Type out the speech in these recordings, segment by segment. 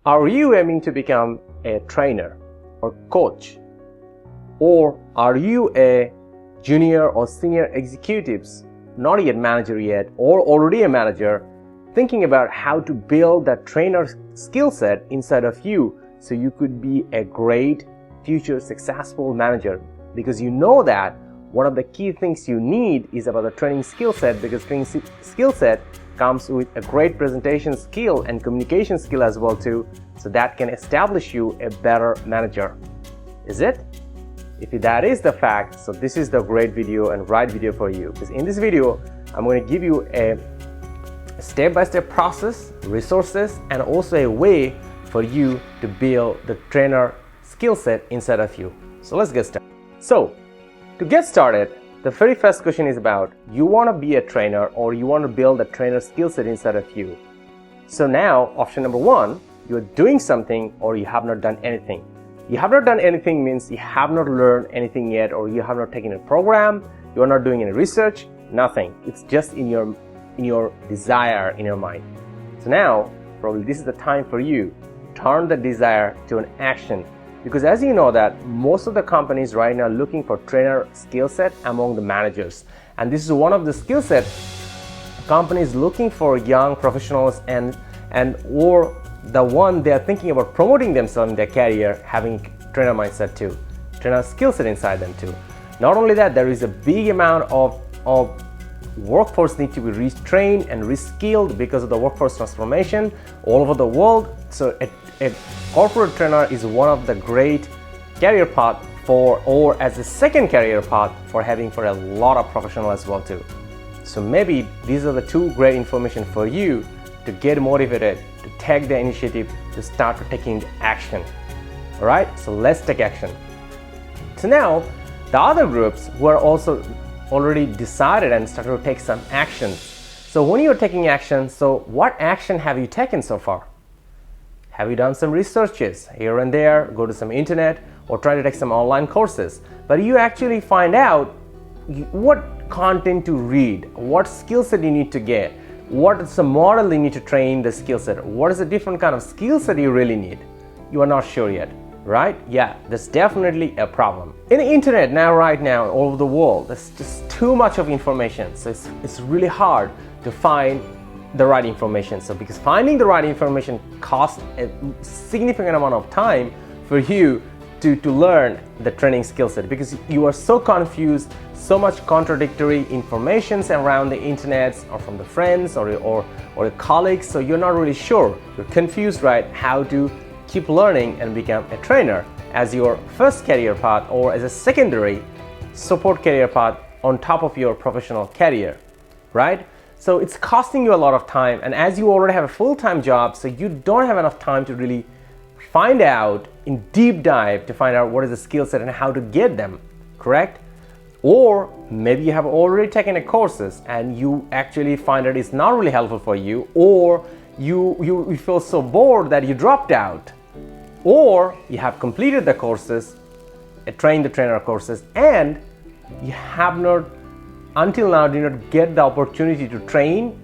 Are you aiming to become a trainer or coach? Or are you a junior or senior executives, not yet manager yet, or already a manager, thinking about how to build that trainer skill set inside of you so you could be a great future successful manager? Because you know that one of the key things you need is about the training skill set, because training skill set comes with a great presentation skill and communication skill as well too, so that can establish you a better manager. Is it? If that is the fact, so this is the great video and right video for you, because in this video I'm going to give you a step-by-step process, resources, and also a way for you to build the trainer skill set inside of you. So let's get started. So to get started, the very first question is about you want to be a trainer or you want to build a trainer skill set inside of you. So now option number one, you're doing something or you have not done anything. You have not done anything means you have not learned anything yet, or you have not taken a program, you are not doing any research, nothing. It's just in your desire, in your mind. So now probably this is the time for you to turn the desire to an action. Because as you know that most of the companies right now are looking for trainer skill set among the managers. And this is one of the skill set companies looking for young professionals and or the one they are thinking about promoting themselves in their career, having trainer mindset too, trainer skill set inside them too. Not only that, there is a big amount of workforce need to be retrained and reskilled because of the workforce transformation all over the world. So a corporate trainer is one of the great career path for, or as a second career path for having for a lot of professional as well too. So maybe these are the two great information for you to get motivated, to take the initiative, to start taking action. All right, so let's take action. So now the other groups who are also already decided and started to take some actions. So when you're taking action, so what action have you taken so far? Have you done some researches here and there, go to some internet, or try to take some online courses? But you actually find out what content to read, what skill set you need to get, what is the model you need to train the skill set, what is the different kind of skill set you really need. You are not sure yet, right? Yeah, that's definitely a problem. In the internet right now, all over the world, there's just too much of information. So it's really hard to find the right information. So because finding the right information costs a significant amount of time for you to learn the training skill set, because you are so confused, so much contradictory informations around the internet or from the friends or your colleagues. So you're not really sure, you're confused, right, how to keep learning and become a trainer as your first career path or as a secondary support career path on top of your professional career, right? So it's costing you a lot of time, and as you already have a full-time job, so you don't have enough time to really find out in deep dive to find out what is the skill set and how to get them, correct? Or maybe you have already taken a courses and you actually find that it's not really helpful for you, or you feel so bored that you dropped out, or you have completed the courses, train the trainer courses, and you have not until now did not get the opportunity to train,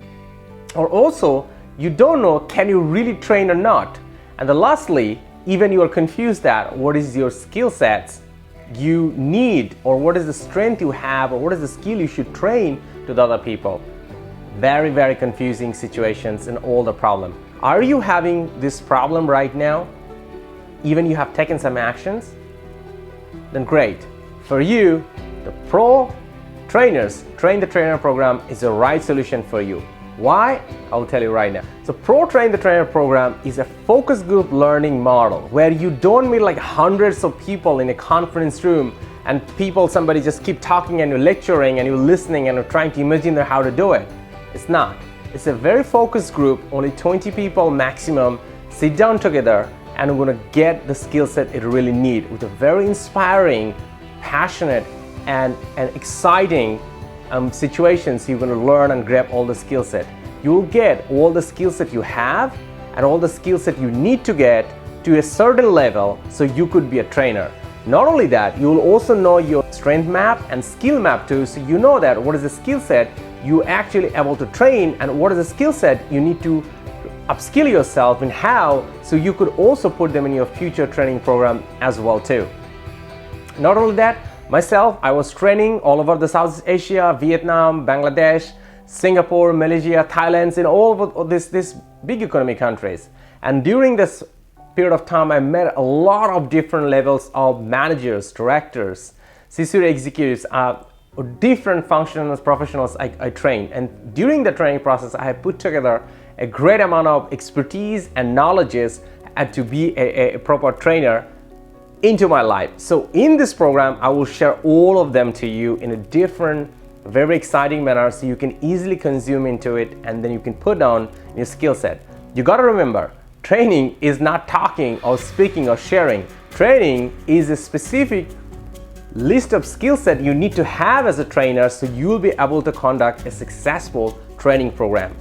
or also you don't know can you really train or not. And then lastly, even you are confused that what is your skill sets you need, or what is the strength you have, or what is the skill you should train to the other people. Very, very confusing situations and all the problem. Are you having this problem right now? Even you have taken some actions? Then great. For you, the Pro Trainers Train the Trainer program is the right solution for you. Why? I'll tell you right now. So Pro Train the Trainer program is a focus group learning model where you don't meet like hundreds of people in a conference room and somebody just keep talking and you're lecturing and you're listening and you're trying to imagine how to do it. It's not. It's a very focused group, only 20 people maximum, sit down together and we're gonna get the skill set it really need with a very inspiring, passionate, and exciting situations. You're going to learn and grab all the skill set. You'll get all the skill set you have and all the skill set you need to get to a certain level so you could be a trainer. Not only that, you'll also know your strength map and skill map too, so you know that what is the skill set you actually able to train and what is the skill set you need to upskill yourself in how, so you could also put them in your future training program as well too. Not only that, myself, I was training all over the Southeast Asia, Vietnam, Bangladesh, Singapore, Malaysia, Thailand, in all of these big economic countries. And during this period of time, I met a lot of different levels of managers, directors, C-suite executives, different functions, professionals I trained. And during the training process, I have put together a great amount of expertise and knowledges and to be a proper trainer into my life. So in this program, I will share all of them to you in a different, very exciting manner so you can easily consume into it and then you can put down your skill set. You got to remember, training is not talking or speaking or sharing. Training is a specific list of skill set you need to have as a trainer so you'll be able to conduct a successful training program.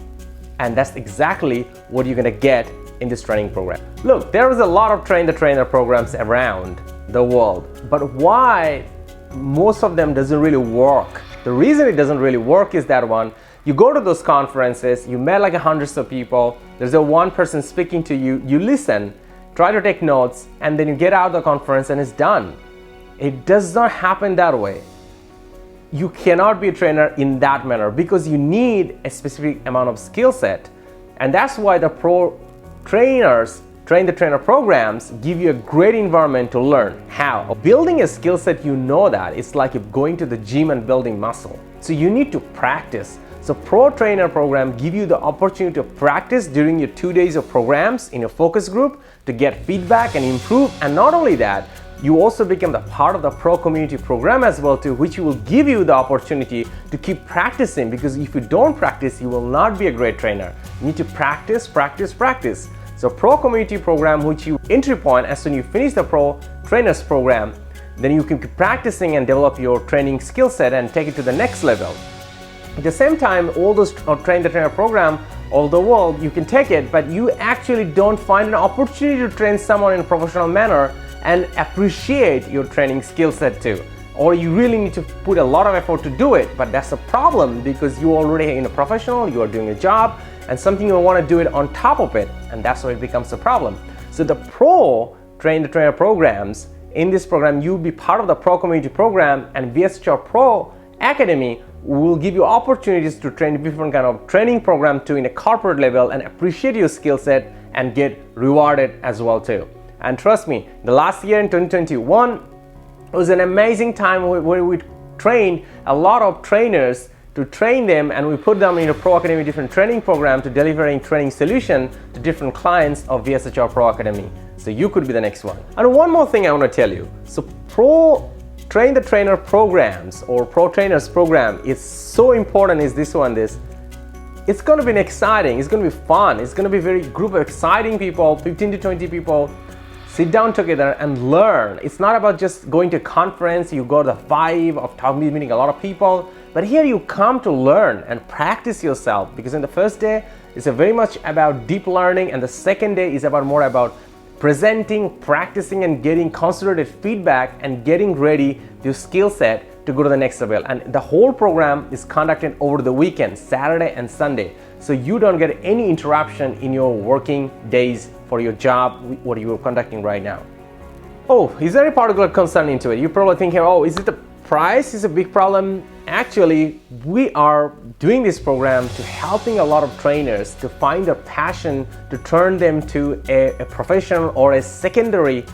And that's exactly what you're gonna get in this training program. Look, there is a lot of train the trainer programs around the world, but why most of them doesn't really work? The reason it doesn't really work is that one, you go to those conferences, you met like hundreds of people, there's a one person speaking to you, you listen, try to take notes, and then you get out of the conference and it's done. It does not happen that way. You cannot be a trainer in that manner because you need a specific amount of skill set. And that's why the pro trainers, train the trainer programs give you a great environment to learn how. Building a skill set, you know that. It's like going to the gym and building muscle. So you need to practice. So pro trainer program give you the opportunity to practice during your 2 days of programs in your focus group to get feedback and improve. And not only that, you also become the part of the pro community program as well too, which will give you the opportunity to keep practicing, because if you don't practice, you will not be a great trainer. You need to practice, practice, practice. So pro community program, which you entry point as soon as you finish the pro trainers program, then you can keep practicing and develop your training skill set and take it to the next level. At the same time, all those train the trainer program all the world, you can take it, but you actually don't find an opportunity to train someone in a professional manner and appreciate your training skill set too. Or you really need to put a lot of effort to do it, but that's a problem because you already in a professional, you are doing a job, and something you want to do it on top of it, and that's why it becomes a problem. So the pro train the trainer programs, in this program you'll be part of the pro community program, and VSHR Pro Academy will give you opportunities to train different kind of training program to in a corporate level and appreciate your skill set and get rewarded as well too. And trust me, the last year in 2021 was an amazing time where we trained a lot of trainers to train them, and we put them in a Pro Academy different training program to delivering training solution to different clients of VSHR Pro Academy. So you could be the next one. And one more thing I want to tell you. So pro train the trainer programs or pro trainers program is so important is this one, it's going to be exciting, it's going to be fun, it's going to be very group of exciting people, 15 to 20 people, sit down together and learn. It's not about just going to a conference, you go to the vibe of meeting a lot of people, but here you come to learn and practice yourself, because in the first day it's very much about deep learning, and the second day is more about presenting, practicing, and getting concentrated feedback and getting ready your skill set to go to the next level. And the whole program is conducted over the weekend, Saturday and Sunday, so you don't get any interruption in your working days for your job, what you are conducting right now. Oh, is there any particular concern into it? You're probably thinking, oh, is it the price is a big problem? Actually, we are doing this program to helping a lot of trainers to find a passion to turn them to a profession or a secondary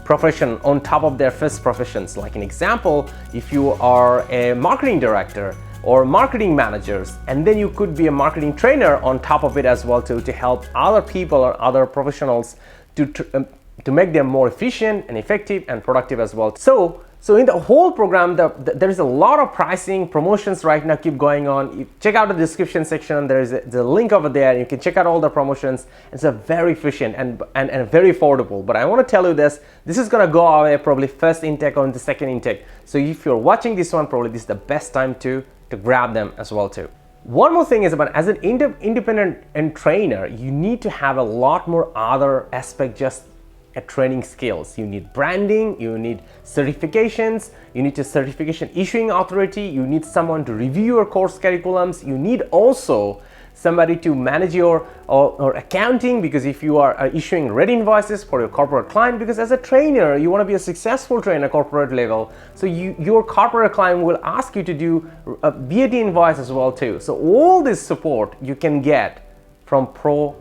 profession on top of their first professions. Like an example, if you are a marketing director or marketing managers, and then you could be a marketing trainer on top of it as well too, to help other people or other professionals to make them more efficient and effective and productive as well. So in the whole program, there is a lot of pricing promotions right now keep going on. You check out the description section, there is the link over there. You can check out all the promotions. It's a very efficient and very affordable. But I want to tell you this is going to go away probably first intake or the second intake. So if you're watching this one, probably this is the best time to grab them as well too. One more thing is about as an independent and trainer, you need to have a lot more other aspect just at training skills. You need branding, you need certifications, you need a certification issuing authority, you need someone to review your course curriculums, you need also somebody to manage your or accounting, because if you are issuing red invoices for your corporate client, because as a trainer you want to be a successful trainer corporate level, so your corporate client will ask you to do a VAT invoice as well too. So all this support you can get from pro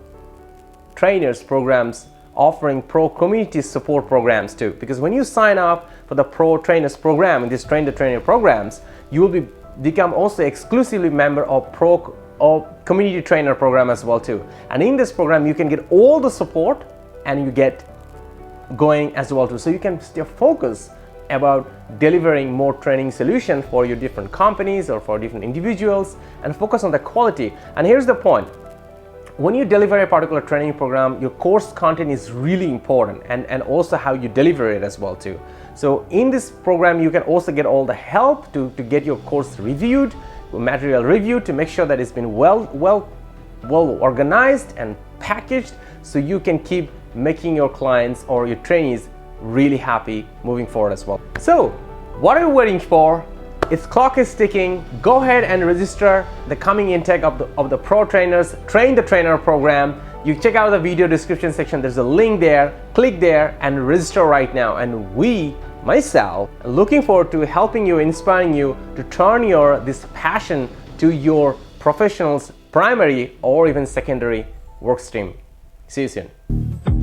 trainers programs, offering pro community support programs too, because when you sign up for the pro trainers program in this train the trainer programs, you will become also exclusively member of pro or community trainer program as well too. And in this program you can get all the support and you get going as well too, so you can stay focused about delivering more training solutions for your different companies or for different individuals, and focus on the quality. And here's the point: when you deliver a particular training program, your course content is really important, and also how you deliver it as well too. So in this program you can also get all the help to get your course reviewed, material reviewed, to make sure that it's been well organized and packaged, so you can keep making your clients or your trainees really happy moving forward as well. So what are you waiting for? Its clock is ticking. Go ahead and register the coming intake of the pro trainers train the trainer program. You check out the video description section, there's a link there, click there and register right now. And myself, looking forward to helping you, inspiring you to turn this passion to your professional's primary or even secondary work stream. See you soon.